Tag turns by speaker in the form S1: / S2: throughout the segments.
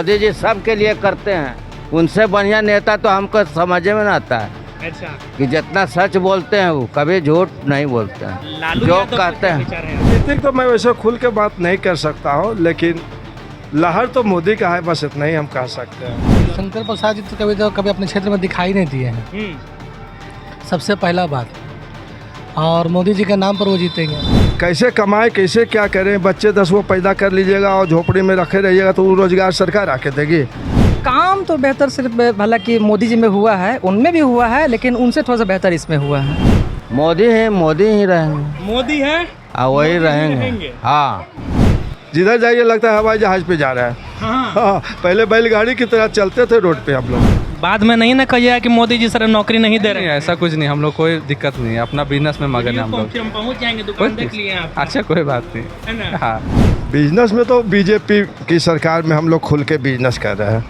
S1: मोदी जी सबके लिए करते हैं, उनसे बढ़िया नेता तो हमको समझ में ना आता है।
S2: अच्छा,
S1: कि जितना सच बोलते हैं वो कभी झूठ नहीं बोलते हैं,
S2: लालू
S1: जो
S2: यादव
S1: कहते हैं।
S2: विचार है?
S3: राजनीतिक तो मैं वैसे खुल के बात नहीं कर सकता हूँ, लेकिन लहर तो मोदी का है, बस इतना ही हम कह सकते हैं।
S4: शंकर प्रसाद जी तो कभी अपने क्षेत्र में दिखाई नहीं दिए हैं, सबसे पहला बात। और मोदी जी के नाम पर वो जीतेंगे।
S3: कैसे कमाए, कैसे क्या करें, बच्चे 10 वो पैदा कर लीजिएगा और झोपड़ी में रखे रहिएगा तो वो रोजगार सरकार आके देगी।
S5: काम तो बेहतर सिर्फ हालांकि मोदी जी में हुआ है, उनमें भी हुआ है, लेकिन उनसे थोड़ा सा बेहतर इसमें हुआ है।
S1: मोदी है, मोदी ही रहेंगे,
S2: मोदी है,
S1: वही
S2: मोदी ही
S1: रहेंगे। हाँ,
S3: जिधर जाइए लगता है हवाई जहाज पे जा रहा है।
S2: हाँ।
S3: हाँ, पहले बैलगाड़ी की तरह चलते थे रोड पे हम लोग।
S2: बाद में नहीं ना कहिएगा कि मोदी जी सर नौकरी नहीं दे रहे
S6: नहीं, ऐसा कुछ नहीं, हम लोग कोई दिक्कत नहीं है, अपना बिजनेस में मगन है हम लोग।
S2: हम पहुंच जाएंगे, दुकान देख लिए आप,
S6: अच्छा, कोई बात नहीं
S2: है ना?
S6: हाँ,
S3: बिजनेस में तो बीजेपी की सरकार में हम लोग खुल के बिजनेस कर रहे हैं।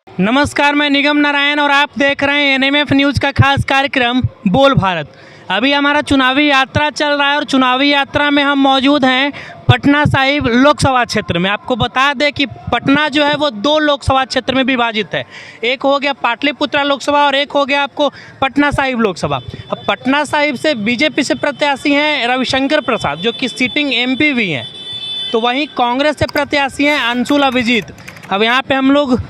S2: नमस्कार, मैं निगम नारायण और आप देख रहे हैं एनएमएफ न्यूज़ का खास कार्यक्रम बोल भारत। अभी हमारा चुनावी यात्रा चल रहा है और चुनावी यात्रा में हम मौजूद हैं पटना साहिब लोकसभा क्षेत्र में। आपको बता दें कि पटना जो है वो 2 लोकसभा क्षेत्र में विभाजित है। एक हो गया पाटलिपुत्रा लोकसभा और एक हो गया आपको पटना साहिब लोकसभा। अब पटना साहिब से बीजेपी से प्रत्याशी हैं रविशंकर प्रसाद, जो कि सिटिंग एमपी भी हैं। तो वहीं कांग्रेस से प्रत्याशी हैं अंशुल अभिजीत। अब यहाँ पे हम लोग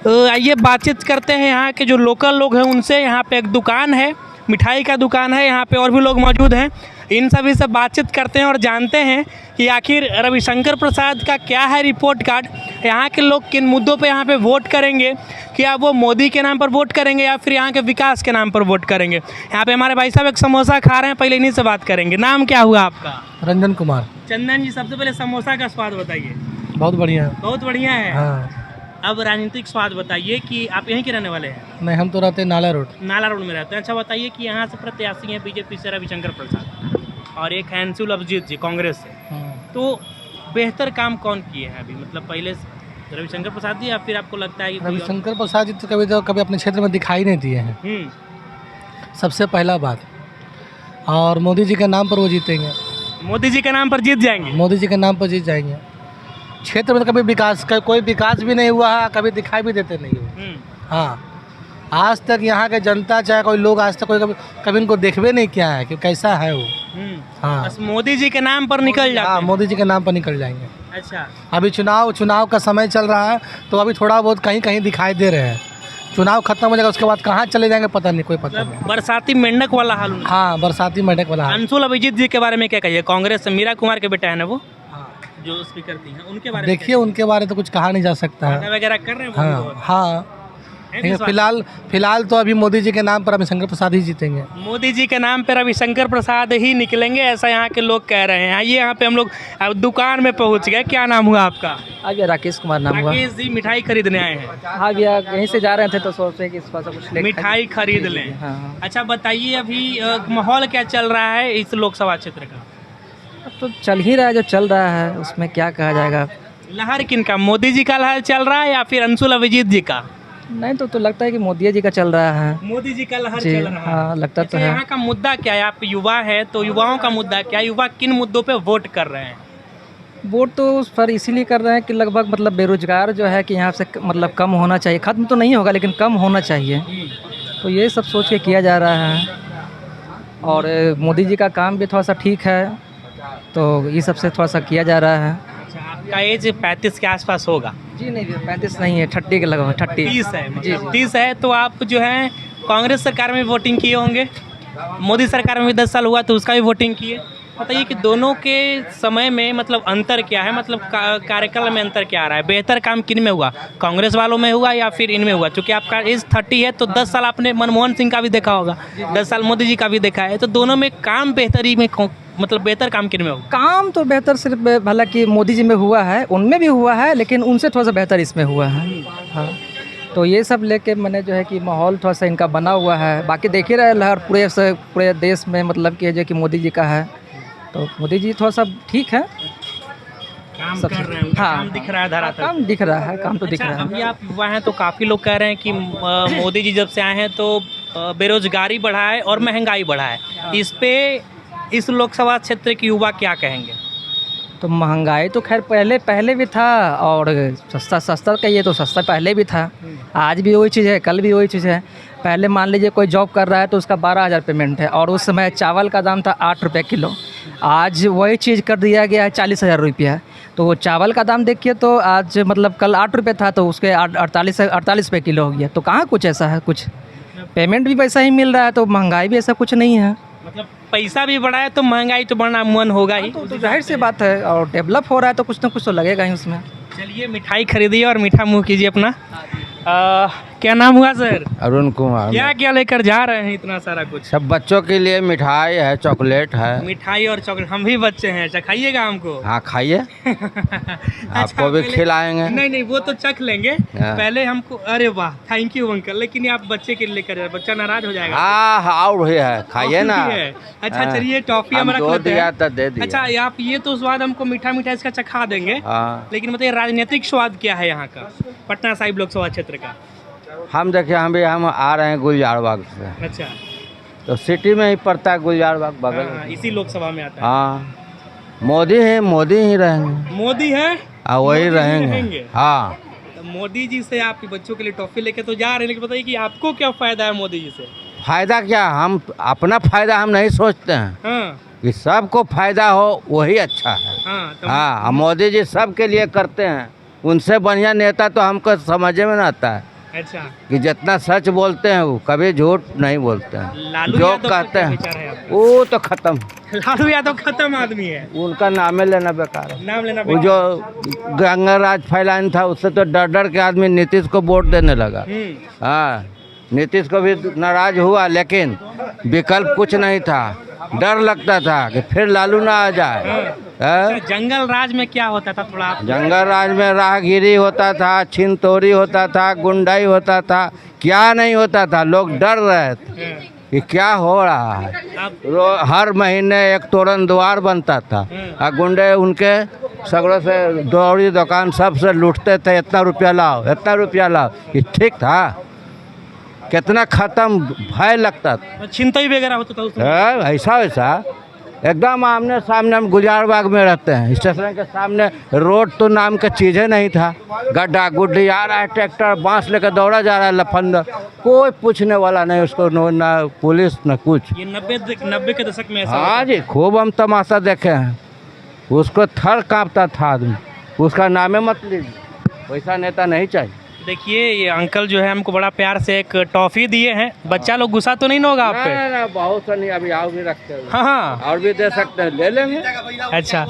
S2: आइए बातचीत करते हैं यहाँ के जो लोकल लोग हैं उनसे। यहाँ पे एक दुकान है, मिठाई का दुकान है, यहाँ पे और भी लोग मौजूद हैं। इन सभी से बातचीत करते हैं और जानते हैं कि आखिर रविशंकर प्रसाद का क्या है रिपोर्ट कार्ड, यहाँ के लोग किन मुद्दों पे यहाँ पे वोट करेंगे, क्या वो मोदी के नाम पर वोट करेंगे या फिर यहाँ के विकास के नाम पर वोट करेंगे। यहाँ पे हमारे भाई साहब एक समोसा खा रहे हैं, पहले इन्हीं से बात करेंगे। नाम क्या हुआ आपका?
S4: रंजन कुमार।
S2: चंदन जी, सबसे पहले समोसा का स्वाद बताइए।
S4: बहुत बढ़िया है।
S2: बहुत बढ़िया है।
S4: हाँ।
S2: अब राजनीतिक स्वाद बताइए कि आप यहीं के रहने वाले हैं?
S4: नहीं, हम तो रहते हैं नाला रोड।
S2: नाला रोड में रहते हैं। अच्छा बताइए कि यहाँ से प्रत्याशी हैं बीजेपी से रविशंकर प्रसाद और एक है अंशुल अभिजीत जी कांग्रेस से। तो बेहतर काम कौन किए हैं अभी, मतलब पहले रविशंकर प्रसाद जी या फिर आपको लगता है कि
S4: रविशंकर प्रसाद जी तो कभी अपने क्षेत्र में दिखाई नहीं दिए हैं, सबसे पहला बात। और मोदी जी के नाम पर वो जीतेंगे।
S2: मोदी जी के नाम पर जीत जाएंगे?
S4: मोदी जी के नाम पर जीत जाएंगे। क्षेत्र में तो कभी कोई विकास भी नहीं हुआ है, कभी दिखाई भी देते नहीं हो। हाँ, आज तक यहाँ के जनता चाहे कोई लोग आज तक कभी इनको देखवे नहीं किया है कि कैसा है वो। हाँ,
S2: बस मोदी जी के नाम पर निकल जाते
S4: हाँ,
S2: हैं।
S4: मोदी जी के नाम पर निकल जाएंगे।
S2: अच्छा,
S4: अभी चुनाव का समय चल रहा है तो अभी थोड़ा बहुत कहीं कहीं दिखाई दे रहे हैं। चुनाव खत्म हो जाएगा उसके बाद कहाँ चले जाएंगे पता नहीं, कोई पता नहीं।
S2: बरसाती मेंढक वाला हाल।
S4: हाँ, बरसाती मेंढक वाला हाल।
S2: अंशुल अभिजीत जी के बारे में क्या कहिए? कांग्रेस से मीरा कुमार के बेटा है ना वो, जो स्पीकर थी हैं, उनके बारे में
S4: देखिए, उनके बारे में तो कुछ कहा नहीं जा सकता है।
S2: वगैरह कर रहे हैं
S4: हाँ
S2: वो?
S4: हाँ, फिलहाल तो अभी मोदी जी के नाम पर रविशंकर प्रसाद ही जीतेंगे।
S2: मोदी जी के नाम पर रविशंकर प्रसाद ही निकलेंगे, ऐसा यहाँ के लोग कह रहे हैं। ये यहाँ पे हम लोग अब दुकान में पहुँच गए। क्या नाम हुआ आपका?
S5: भैया राकेश कुमार नाम हुआ।
S2: राकेश जी, मिठाई खरीदने आए हैं?
S5: हाँ भैया, कहीं से जा रहे थे तो सोच रहे कि इस पास कुछ
S2: मिठाई खरीद लें।
S5: हाँ।
S2: अच्छा बताइए, अभी माहौल क्या चल रहा है इस लोकसभा क्षेत्र का?
S5: अब तो चल ही रहा है जो चल रहा है, उसमें क्या कहा जाएगा।
S2: लहर किन का, मोदी जी का लहर चल रहा है या फिर अंशुल अभिजीत जी का?
S5: नहीं तो लगता है कि मोदी जी का चल रहा है।
S2: मोदी जी का लहर
S5: जी,
S2: चल रहा है।
S5: हाँ, लगता तो है।
S2: यहाँ का मुद्दा क्या है? आप युवा है तो युवाओं का मुद्दा क्या है? युवा किन मुद्दों पे वोट कर रहे हैं?
S5: वोट तो उस पर इसीलिए कर रहे हैं कि लगभग मतलब बेरोजगार जो है कि यहाँ से मतलब कम होना चाहिए। खत्म तो नहीं होगा लेकिन कम होना चाहिए, तो ये सब सोच के किया जा रहा है। और मोदी जी का काम भी थोड़ा सा ठीक है, तो ये सब से थोड़ा सा किया जा रहा है।
S2: अच्छा, आपका एज 35 के आसपास होगा?
S5: जी नहीं, 35 नहीं है, 30 के लगा,
S2: 30 है।
S5: जी,
S2: 30 है तो आप जो है कांग्रेस सरकार में वोटिंग किए होंगे, मोदी सरकार में भी 10 साल हुआ तो उसका भी वोटिंग किए। बताइए कि दोनों के समय में मतलब अंतर क्या है, मतलब कार्यकाल में अंतर क्या आ रहा है? बेहतर काम किन में हुआ, कांग्रेस वालों में हुआ या फिर इनमें हुआ? क्योंकि आपका एज 30 है तो 10 साल आपने मनमोहन सिंह का भी देखा होगा, 10 साल मोदी जी का भी देखा है, तो दोनों में काम बेहतरी में मतलब बेहतर काम किन में होगा?
S5: काम तो बेहतर सिर्फ हालांकि मोदी जी में हुआ है, उनमें भी हुआ है, लेकिन उनसे थोड़ा सा बेहतर इसमें हुआ है। हाँ, तो ये सब लेके मैंने जो है कि माहौल थोड़ा सा इनका बना हुआ है। बाकी देख ही रहे लहर पूरे देश में मतलब कि जो कि मोदी जी का है, तो मोदी जी थोड़ा सा ठीक है,
S2: काम कर रहे हैं,
S5: हाँ,
S2: काम दिख रहा है धरातल।
S5: काम दिख रहा है, काम तो दिख
S2: अच्छा,
S5: रहा है।
S2: अभी आप युवा हैं तो काफ़ी लोग कह रहे हैं कि मोदी जी जब से आए हैं तो बेरोजगारी बढ़ा है और महंगाई बढ़ा है। इस पे इस लोकसभा क्षेत्र के युवा क्या कहेंगे?
S5: तो महंगाई तो खैर पहले भी था, और सस्ता कहिए तो सस्ता पहले भी था, आज भी वही चीज़ है, कल भी वही चीज़ है। पहले मान लीजिए कोई जॉब कर रहा है तो उसका 12,000 पेमेंट है, और उस समय चावल का दाम था 8 रुपये किलो। आज वही चीज़ कर दिया गया है 40,000 रुपया। तो वो चावल का दाम देखिए तो आज मतलब कल 8 रुपये था तो उसके 48 रुपये किलो हो गया। तो कहाँ कुछ ऐसा है, कुछ पेमेंट भी वैसा ही मिल रहा है, तो महंगाई भी ऐसा कुछ नहीं है।
S2: मतलब पैसा भी बढ़ा है तो महंगाई तो बढ़ना मन होगा ही।
S5: तो जाहिर सी बात है, और डेवलप हो रहा है तो कुछ ना कुछ तो लगेगा ही उसमें।
S2: चलिए मिठाई खरीदिए और मीठा मुँह कीजिए अपना। क्या नाम हुआ सर?
S1: अरुण कुमार।
S2: क्या क्या लेकर जा रहे हैं इतना सारा कुछ?
S1: सब बच्चों के लिए मिठाई है, चॉकलेट है।
S2: मिठाई और चॉकलेट, हम भी बच्चे हैं, अच्छा खाइएगा हमको?
S1: हाँ खाइए, आपको भी
S2: पहले-
S1: खिलाएंगे।
S2: नहीं वो तो चख लेंगे,
S1: हाँ।
S2: पहले हमको। अरे वाह, थैंक यू अंकल। लेकिन ये आप बच्चे के लिए लेकर जा रहे हैं, बच्चा नाराज हो जाएगा।
S1: हाँ और भी है, खाइए ना।
S2: टॉफी है। अच्छा
S1: हाँ।
S2: चलिए टॉफी हम
S1: हम
S2: रख
S1: दो
S2: लेते
S1: दिया
S2: हैं।
S1: तो दे दिया।
S2: अच्छा आप ये तो स्वाद हमको मीठा मीठा इसका चखा देंगे,
S1: हाँ
S2: लेकिन बताइए राजनीतिक स्वाद क्या है यहाँ का, पटना साहिब लोकसभा क्षेत्र का?
S1: हम देखिए, हम आ रहे हैं गुलजारबाग से,
S2: अच्छा
S1: तो सिटी में ही पड़ता है गुलजारबाग बगल।
S2: हाँ, इसी लोकसभा में आता है।
S1: हाँ मोदी ही रहेंगे।
S2: मोदी है,
S1: हाँ वही
S2: मोदी ही
S1: रहेंगे।
S2: रहेंगे।
S1: हाँ
S2: तो मोदी जी से आपके बच्चों के लिए टॉफी लेके तो जा रहे हैं, लेकिन बताइए कि आपको क्या फायदा है मोदी जी से?
S1: फायदा क्या, हम अपना फायदा हम नहीं सोचते हैं
S2: हाँ
S1: कि सबको फायदा हो, वही अच्छा है।
S2: हाँ तो
S1: हाँ मोदी जी सबके लिए करते हैं, उनसे बढ़िया नेता तो हमको समझ में ना आता है
S2: अच्छा
S1: कि जितना सच बोलते हैं वो कभी झूठ नहीं बोलते हैं।
S2: लालू
S1: जो
S2: यादव का
S1: कहते
S2: क्या
S1: हैं
S2: विचार है आपका?
S1: वो तो खत्म,
S2: लालू यादव खत्म आदमी है,
S1: उनका नामे लेना बेकार है।
S2: नाम लेना
S1: वो जो गंगाराज फैलान था उससे तो डर डर के आदमी नीतीश को वोट देने लगा। हाँ नीतीश को भी नाराज हुआ, लेकिन विकल्प कुछ नहीं था, डर लगता था कि फिर लालू ना आ जाए। हाँ?
S2: जंगल राज में क्या होता था थोड़ा आप?
S1: जंगल राज में राहगीरी होता था, छिनतोरी होता था, गुंडाई होता था, क्या नहीं होता था, लोग डर रहे थे कि क्या हो रहा है।
S2: आप
S1: हर महीने एक तोरण द्वार बनता था, और गुंडे उनके सगड़ों से दौड़ी दुकान सबसे लूटते थे, इतना रुपया लाओ, इतना रुपया लाओ। ये ठीक था? कितना खत्म भय लगता था।
S2: छिनतई वगैरह होता था उसमें?
S1: ऐसा वैसा एकदम आमने सामने। हम गुलजारबाग में रहते हैं, स्टेशन के सामने, रोड तो नाम का चीज़ें नहीं था। गड्ढा गुड्ढी आ रहा है, ट्रैक्टर बांस लेकर दौड़ा जा रहा है, लफंदर, कोई पूछने वाला नहीं उसको, ना पुलिस न कुछ।
S2: ये 90 के दशक में ऐसा
S1: हाँ जी, खूब हम तमाशा देखे हैं, उसको थर कांपता था आदमी, उसका नामे मत लीजिए, वैसा नेता नहीं चाहिए।
S2: देखिए ये अंकल जो है हमको बड़ा प्यार से एक टॉफी दिए हैं। बच्चा लोग गुस्सा तो नहीं ना होगा आप पे?
S1: ना बहुत सा नहीं, अभी आओ भी रखते हैं,
S2: हाँ हाँ
S1: और भी दे सकते हैं, ले लेंगे।
S2: अच्छा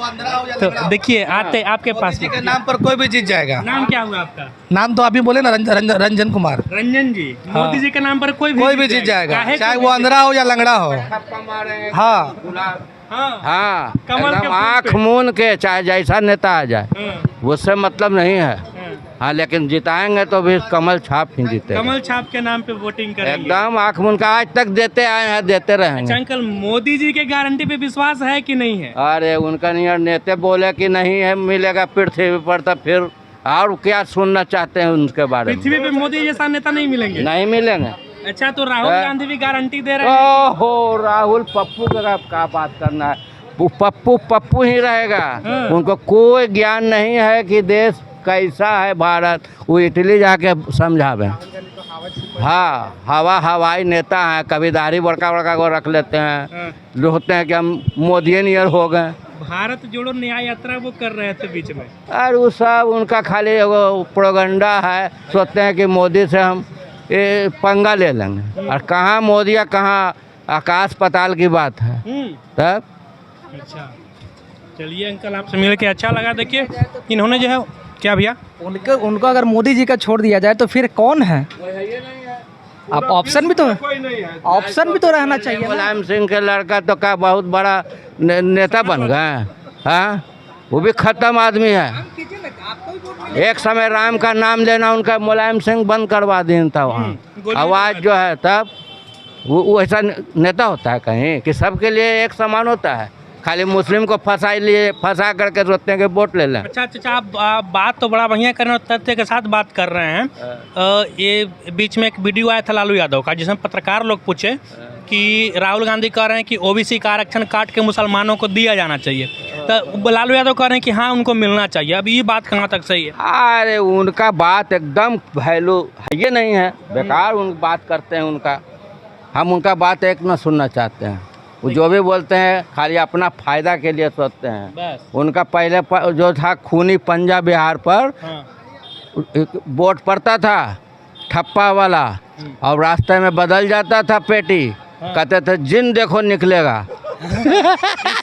S2: तो देखिए आते आपके पास
S4: के नाम पर कोई भी चीज जाएगा।
S2: नाम क्या हुआ आपका?
S4: नाम तो अभी बोले ना, रंजन कुमार।
S2: रंजन जी, मोदी जी के नाम पर कोई
S4: कोई भी चीज जाएगा,
S2: काहे
S4: चाहे
S2: कोई
S4: वो अंधरा हो या लंगड़ा हो। हाँ
S2: हाँ
S1: हाँ
S2: कमल के
S1: एकदम
S2: फूल
S1: आँख
S2: पे।
S1: मून के, चाहे जैसा नेता आ जाए,
S2: हाँ,
S1: उससे मतलब नहीं है।
S2: हाँ।
S1: हाँ लेकिन जिताएंगे तो भी कमल छाप ही जीते,
S2: कमल छाप के नाम पे वोटिंग करेंगे।
S1: एकदम आँख मून का। आज तक देते आए हैं, देते
S2: अच्छा
S1: रहेंगे।
S2: अंकल, मोदी जी के गारंटी पे विश्वास है कि नहीं है?
S1: अरे उनका नहीं, नेता बोले कि नहीं है मिलेगा पृथ्वी पर, तो फिर और क्या सुनना चाहते हैं उनके बारे में?
S2: पृथ्वी पे मोदी जैसा नेता नहीं मिलेंगे?
S1: नहीं मिलेंगे।
S2: अच्छा तो राहुल
S1: हाँ।
S2: गांधी भी गारंटी दे रहे हैं?
S1: ओहो राहुल पप्पू का क्या बात करना है, वो पप्पू ही रहेगा।
S2: हाँ।
S1: उनको कोई ज्ञान नहीं है कि देश कैसा है भारत, वो इटली जाके समझावे। हाँ हवाई नेता है, कभी दाढ़ी बड़का बड़का को रख लेते हैं,
S2: हाँ।
S1: जो होते हैं कि हम मोदियनियर हो गए।
S2: भारत जोड़ो न्याय यात्रा वो कर रहे थे बीच में।
S1: और वो सब उनका खाली वो प्रोगंडा है, सोचते हैं कि मोदी से हम ये पंगा ले लेंगे, और कहाँ मोदी या कहाँ आकाश पाताल की बात है। तब
S2: अच्छा चलिए अंकल, आपसे मिल के अच्छा लगा। देखिए इन्होंने जो है, क्या भैया,
S5: उनको अगर मोदी जी का छोड़ दिया जाए तो फिर कौन है? अब ऑप्शन भी तो रहना चाहिए ना।
S1: मुलायम सिंह के लड़का तो का बहुत बड़ा नेता बन गए। हाँ वो भी खत्म आदमी है। एक समय राम का नाम लेना उनका मुलायम सिंह बंद करवा दिया था वहाँ। आवाज़ जो है, तब वो ऐसा नेता होता है कहीं कि सबके लिए एक समान होता है? खाली मुस्लिम को फंसा करके सोचते हैं कि वोट ले लें।
S2: अच्छा आप बात तो बड़ा बढ़िया कर रहे हैं, तथ्य के साथ बात कर रहे हैं। ये बीच में एक वीडियो आया था लालू यादव का, जिसमें पत्रकार लोग पूछे कि राहुल गांधी कह रहे हैं कि ओबीसी का आरक्षण काट के मुसलमानों को दिया जाना चाहिए, तो लालू यादव कह रहे हैं कि हाँ उनको मिलना चाहिए। अब ये बात कहाँ तक सही है?
S1: अरे उनका बात एकदम वैल्यू है ये नहीं है, बेकार उन बात करते हैं उनका। हम उनका बात एक न सुनना चाहते हैं। वो जो भी बोलते हैं खाली अपना फायदा के लिए सोचते हैं।
S2: बस
S1: उनका पहले जो था खूनी पंजा बिहार पर वोट पड़ता था ठप्पा वाला, और रास्ते में बदल जाता था पेटी, कहते थे जिन देखो निकलेगा।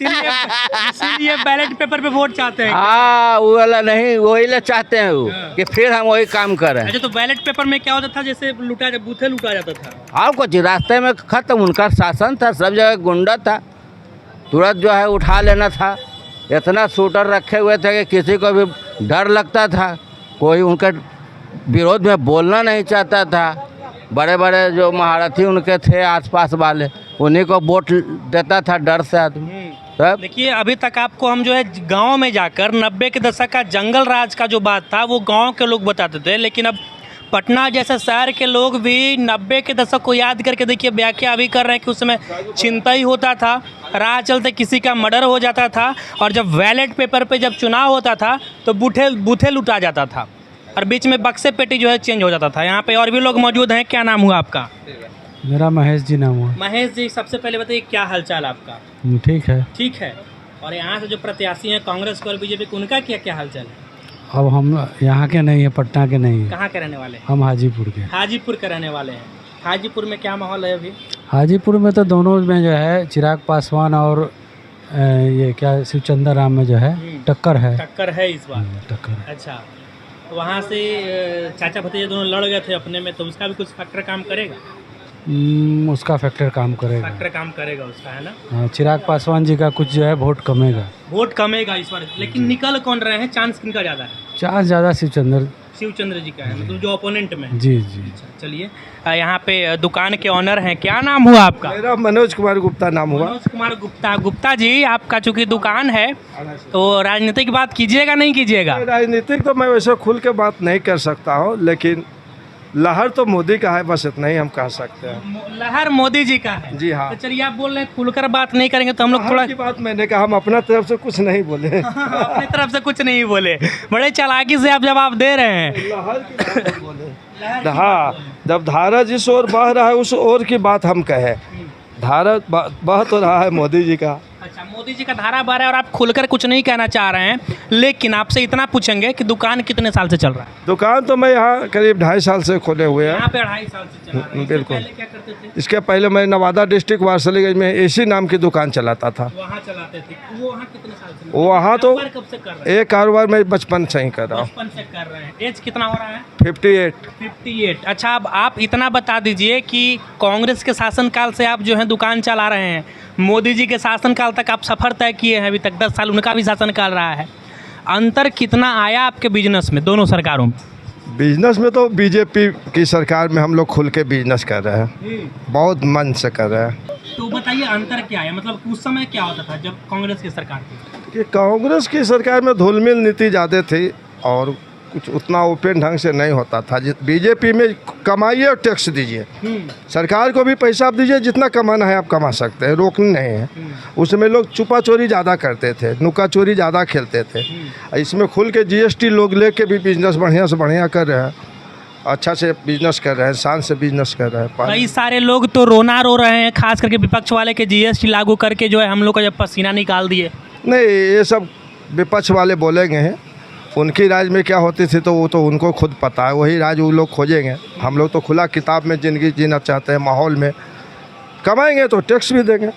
S2: इसीलिए बैलेट पेपर पे वोट चाहते हैं।
S1: हाँ वो वाला नहीं, वही ले चाहते हैं वो कि फिर हम वही काम करें।
S2: अच्छा, तो बैलेट पेपर में क्या होता था? जैसे बूथे लूटा जाता था।
S1: और कुछ रास्ते में खत्म, उनका शासन था, सब जगह गुंडा था, तुरंत जो है उठा लेना था। इतना शूटर रखे हुए थे कि किसी को भी डर लगता था, कोई उनके विरोध में बोलना नहीं चाहता था। बड़े बड़े जो महारथी उनके थे आसपास वाले, उन्हीं को वोट देता था डर से आदमी। तब
S2: देखिए, अभी तक आपको हम जो है गांव में जाकर 90 के दशक का जंगल राज का जो बात था वो गांव के लोग बताते थे, लेकिन अब पटना जैसे शहर के लोग भी 90 के दशक को याद करके देखिए व्याख्या अभी कर रहे हैं कि उस समय चिंता ही होता था, राह चलते किसी का मर्डर हो जाता था, और जब बैलेट पेपर पे जब चुनाव होता था तो बूथे लूटा जाता था, और बीच में बक्से पेटी जो है चेंज हो जाता था। यहाँ पे और भी लोग मौजूद हैं। क्या नाम हुआ आपका?
S7: मेरा महेश जी नाम हुआ।
S2: महेश जी, सबसे पहले बताइए क्या हालचाल आपका?
S7: ठीक है।
S2: ठीक है। और यहाँ से जो प्रत्याशी हैं कांग्रेस को और बीजेपी को, उनका क्या क्या हालचाल है?
S7: अब हम यहाँ के नहीं है, पटना के नहीं है।
S2: कहाँ के रहने वाले हैं?
S7: हम हाजीपुर के।
S2: हाजीपुर के रहने वाले हैं। हाजीपुर में क्या माहौल है अभी?
S7: हाजीपुर में तो दोनों में जो है चिराग पासवान और ये क्या शिवचंद्र राम में जो है टक्कर है।
S2: टक्कर है इस बार?
S7: टक्कर है।
S2: अच्छा, तो वहाँ से चाचा भतीजे दोनों लड़ गए थे अपने में, तो उसका भी कुछ फैक्टर काम करेगा?
S7: उसका फैक्टर काम करेगा।
S2: फैक्टर काम करेगा उसका, है ना?
S7: हाँ, चिराग पासवान जी का कुछ जो है वोट कमेगा।
S2: वोट कमेगा इस बार, लेकिन निकल कौन रहे हैं? चांस किनका ज़्यादा है?
S7: चांस ज़्यादा
S2: शिवचंद्र जी का है, मतलब जो ओपोनेंट में है।
S7: जी जी।
S2: चलिए, यहाँ पे दुकान के ऑनर हैं। क्या नाम हुआ आपका?
S3: मेरा मनोज कुमार गुप्ता नाम हुआ।
S2: मनोज कुमार गुप्ता। गुप्ता जी, आपका चूंकि दुकान है तो राजनीतिक बात कीजिएगा नहीं कीजिएगा?
S3: राजनीतिक तो मैं वैसे खुल के बात नहीं कर सकता हूँ, लेकिन लहर तो मोदी का है, बस इतना ही हम कह सकते हैं।
S2: लहर मोदी जी का है?
S3: जी हाँ।
S2: तो चलिए, आप बोल रहे हैं खुलकर बात नहीं करेंगे तो हम लोग थोड़ा
S3: की बात मैंने कहा, हम अपना तरफ से कुछ नहीं बोले।
S2: अपनी तरफ से कुछ नहीं बोले। बड़े चालाकी से आप जवाब दे रहे हैं।
S3: लहर की बात बोले। हाँ, जब धारा जिस ओर बह रहा है उस ओर की बात हम कहे। धारा बह तो रहा है मोदी जी का।
S2: अच्छा, मोदी जी का धारा बह रहा है और आप खुलकर कुछ नहीं कहना चाह रहे हैं, लेकिन आपसे इतना पूछेंगे कि दुकान कितने साल से चल रहा है?
S3: दुकान तो मैं यहाँ करीब 2.5 साल से खोले हुए हैं।
S2: यहाँ पे 2.5 साल से चला रहा है।
S3: बिल्कुल।
S2: पहले क्या करते थे?
S3: इसके पहले मैं नवादा डिस्ट्रिक्ट वारसलीगंज में एसी नाम की दुकान चलाता था।
S2: वहाँ चलाते थे। वो वहाँ कितने साल से?
S3: वहाँ तो
S2: कारोबार कब से कर रहे हैं?
S3: एक कारोबार मैं बचपन से ही कर रहा हूँ।
S2: बचपन से कर रहे हैं। एज कितना हो रहा है?
S3: 58।
S2: अच्छा, अब आप इतना बता दीजिए कि कांग्रेस के शासनकाल से आप जो है दुकान चला रहे हैं, मोदी जी के शासनकाल तक आप सफ़र तय किए हैं, अभी तक 10 साल उनका भी शासनकाल रहा है। अंतर कितना आया आपके बिजनेस में दोनों सरकारों में?
S3: बिजनेस में तो बीजेपी की सरकार में हम लोग खुल के बिजनेस कर रहे हैं, बहुत मन से कर रहे हैं।
S2: तो बताइए अंतर क्या है, मतलब उस समय क्या होता था जब कांग्रेस की सरकार थी?
S3: कि कांग्रेस की सरकार में धुलमिल नीति ज़्यादा थी और कुछ उतना ओपन ढंग से नहीं होता था। बीजेपी में कमाइए और टैक्स दीजिए, सरकार को भी पैसा आप दीजिए, जितना कमाना है आप कमा सकते हैं, रोकनी नहीं है। उसमें लोग छुपा चोरी ज़्यादा करते थे, नुका चोरी ज़्यादा खेलते थे। इसमें खुल के जीएसटी लोग लेके भी बिजनेस बढ़िया से बढ़िया कर रहे हैं, अच्छा से बिजनेस कर रहे हैं, शान से बिजनेस कर रहे हैं।
S2: कई सारे लोग तो रोना रो रहे हैं, खास करके विपक्ष वाले के जीएसटी लागू करके जो है हम लोग का जब पसीना निकाल दिए।
S3: नहीं, ये सब विपक्ष वाले बोलेंगे हैं, उनकी राज में क्या होती थी तो वो तो उनको खुद पता है, वही राज वो लोग खोजेंगे। हम लोग तो खुला किताब में ज़िंदगी जीना चाहते हैं, माहौल में कमाएंगे तो टैक्स भी देंगे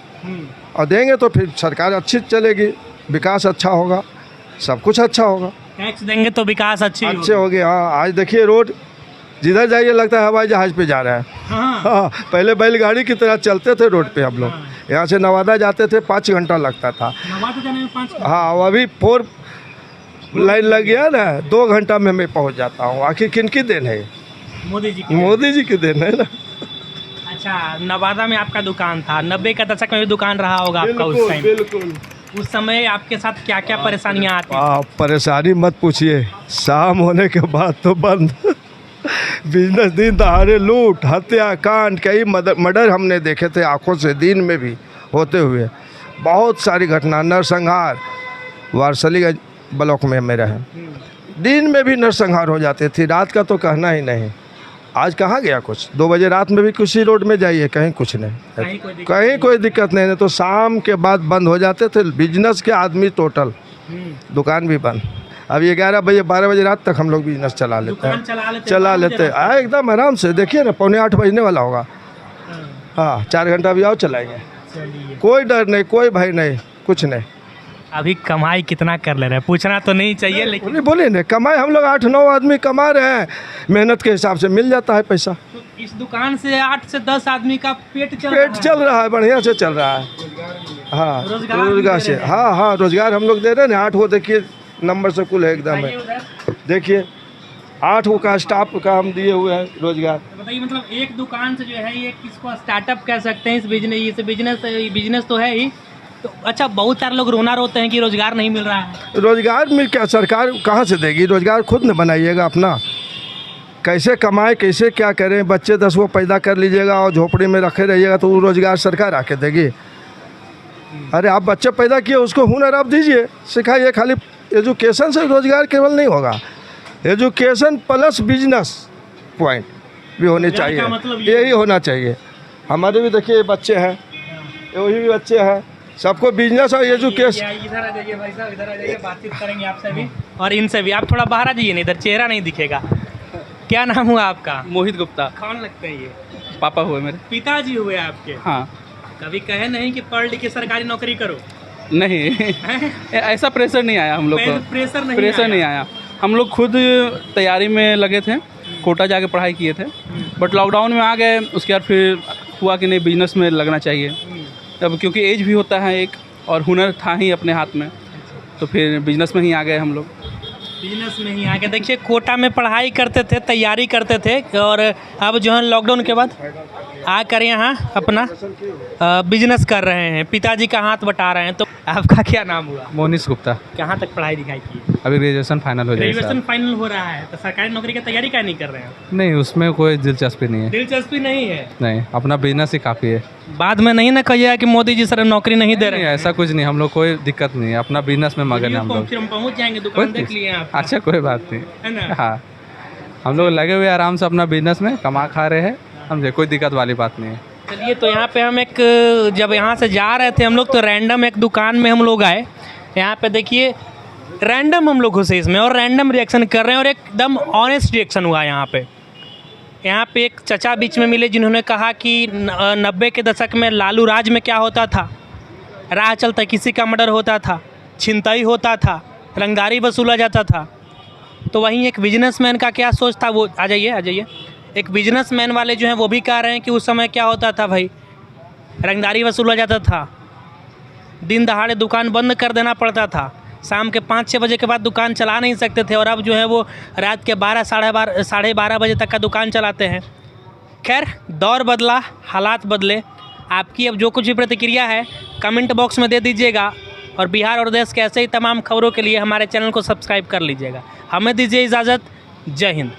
S3: और देंगे तो फिर सरकार अच्छी चलेगी, विकास अच्छा होगा, सब कुछ अच्छा होगा।
S2: टैक्स देंगे तो विकास अच्छे
S3: होगी। हाँ, आज देखिए रोड जिधर जाइए लगता है हवाई जहाज़ पे जा रहा है। हाँ, पहले बैलगाड़ी की तरह चलते थे रोड पे हम लोग। यहाँ से नवादा जाते थे 5 घंटा लगता था। हाँ, अभी 4 लाइन लग गया ना, 2 घंटा में मैं पहुँच जाता हूँ। आखिर किनकी देन है?
S2: मोदी जी
S3: की देन है ना।
S2: अच्छा, नवादा में आपका दुकान था, 90 का दशक में भी दुकान रहा होगा आपका उस टाइम।
S3: बिल्कुल।
S2: उस समय आपके साथ क्या क्या परेशानियाँ आती?
S3: परेशानी मत पूछिए, शाम होने के बाद तो बंद। बिजनेस दिन दहाड़े लूट हत्याकांड कई मर्डर हमने देखे थे आंखों से, दिन में भी होते हुए बहुत सारी घटना, नरसंहार वारसलीगंज ब्लॉक में मेरा है, दिन में भी नरसंहार हो जाते थे, रात का तो कहना ही नहीं। आज कहाँ गया कुछ, 2 बजे रात में भी किसी रोड में जाइए कहीं कुछ नहीं, कहीं कोई दिक्कत नहीं तो शाम के बाद बंद हो जाते थे बिजनेस के आदमी टोटल, दुकान भी बंद। अब 11 बजे 12 बजे रात तक हम लोग बिजनेस चला लेते हैं, चला लेते हैं एकदम आराम से। देखिए ना 7:45 बजने वाला होगा, हाँ 4 घंटा भी आओ चलाएंगे, कोई डर नहीं, कोई भय नहीं, कुछ नहीं।
S2: अभी कमाई कितना कर ले रहे हैं पूछना तो नहीं चाहिए, लेकिन
S3: बोले ना कमाई हम लोग 8-9 आदमी कमा रहे हैं, मेहनत के हिसाब से मिल जाता है पैसा।
S2: तो इस दुकान से 8 से 10 आदमी का पेट चल
S3: रहा है, बढ़िया से चल रहा है। हाँ रोजगार से, हाँ रोजगार हम लोग दे रहे हैं ना। 8 वो देखिए नंबर से कुल है एकदम है, देखिए 8 का स्टाफ का हम दिए हुए हैं रोजगार।
S2: बताइए मतलब एक दुकान से जो है ये किसको स्टार्टअप कह सकते हैं, इस बिजनेस तो है ही। तो अच्छा बहुत सारे लोग रोते हैं कि रोजगार नहीं मिल रहा है।
S3: रोजगार मिल क्या सरकार कहाँ से देगी, रोजगार खुद न बनाइएगा अपना, कैसे कमाए कैसे क्या करें। बच्चे 10 वो पैदा कर लीजिएगा और झोपड़ी में रखे रहिएगा तो वो रोजगार सरकार आके देगी। अरे आप बच्चे पैदा किए उसको हुनर आप दीजिए, सिखाइए। खाली एजुकेशन से रोजगार केवल नहीं होगा, एजुकेशन प्लस बिजनेस पॉइंट भी होने चाहिए, मतलब यही होना चाहिए। हमारे भी देखिए बच्चे हैं, वही भी बच्चे हैं, सबको बिजनेस और एजुकेशन।
S2: इधर आ जाइए भाई साहब, इधर आ जाइए, बातचीत करेंगे आपसे भी और इनसे भी। आप थोड़ा बाहर आ जाइए ना, इधर चेहरा नहीं दिखेगा। क्या नाम हुआ आपका?
S6: मोहित गुप्ता।
S2: कौन लगते हैं ये?
S6: पापा हुए मेरे।
S2: पिताजी हुए आपके?
S6: हाँ।
S2: कभी कहे नहीं कि पढ़ लिख के सरकारी नौकरी करो?
S6: नहीं ऐसा प्रेशर नहीं आया हम लोग को, प्रेशर नहीं आया। हम लोग खुद तैयारी में लगे थे, कोटा जाके पढ़ाई किए थे, बट लॉकडाउन में आ गए। उसके बाद फिर हुआ कि नहीं बिजनेस में लगना चाहिए, अब क्योंकि एज भी होता है एक और हुनर था ही अपने हाथ में, तो फिर बिजनेस में ही आ गए हम लोग।
S2: बिजनेस में ही आ गए। देखिए कोटा में पढ़ाई करते थे, तैयारी करते थे और अब जो है लॉकडाउन के बाद आकर यहाँ अपना बिजनेस कर रहे हैं, पिताजी का हाथ बटा रहे हैं। तो आपका क्या नाम हुआ?
S6: मोनिश गुप्ता।
S2: कहाँ तक पढ़ाई लिखाई की?
S6: अभी ग्रेजुएशन फाइनल हो जाएगा।
S2: ग्रेजुएशन फाइनल हो रहा है, तो सरकारी नौकरी की तैयारी क्या नहीं कर रहे हैं?
S6: नहीं उसमें कोई दिलचस्पी नहीं है।
S2: दिलचस्पी नहीं है?
S6: नहीं, अपना बिजनेस ही काफ़ी है।
S2: बाद में नहीं ना कहिएगा कि मोदी जी सर नौकरी नहीं दे रहे हैं।
S6: ऐसा कुछ नहीं, हम लोग कोई दिक्कत नहीं है, अपना बिजनेस में मगन है हम लोग।
S2: फिर हम पहुँच जाएंगे, दुकान देख लिए आप।
S6: अच्छा कोई बात नहीं
S2: है ना?
S6: हाँ हम लोग लगे हुए आराम से अपना बिजनेस में कमा खा रहे हैं, समझे, कोई दिक्कत वाली बात नहीं है।
S2: चलिए तो यहाँ पे हम जब यहाँ से जा रहे थे हम लोग तो रैंडम एक दुकान में हम लोग आए। यहाँ पे देखिए रैंडम हम लोग घुसे इसमें और रैंडम रिएक्शन कर रहे हैं और एकदम ऑनेस्ट रिएक्शन हुआ यहाँ पे। यहाँ पे एक चचा बीच में मिले जिन्होंने कहा कि 90 के दशक में लालू राज में क्या होता था, राह चलता किसी का मर्डर होता था, छिनतई होता था, रंगदारी वसूला जाता था। तो वहीं एक बिजनेसमैन का क्या सोच था, वो आ जाइए एक बिजनेसमैन वाले जो हैं वो भी कह रहे हैं कि उस समय क्या होता था भाई, रंगदारी वसूला जाता था, दिन दहाड़े दुकान बंद कर देना पड़ता था, शाम के 5-6 बजे के बाद दुकान चला नहीं सकते थे और अब जो है वो रात के 12 साढ़े 12 बजे तक का दुकान चलाते हैं। खैर दौर बदला, हालात बदले। आपकी अब जो कुछ भी प्रतिक्रिया है कमेंट बॉक्स में दे दीजिएगा और बिहार और देश के ऐसे ही तमाम खबरों के लिए हमारे चैनल को सब्सक्राइब कर लीजिएगा। हमें दीजिए इजाज़त। जय हिंद।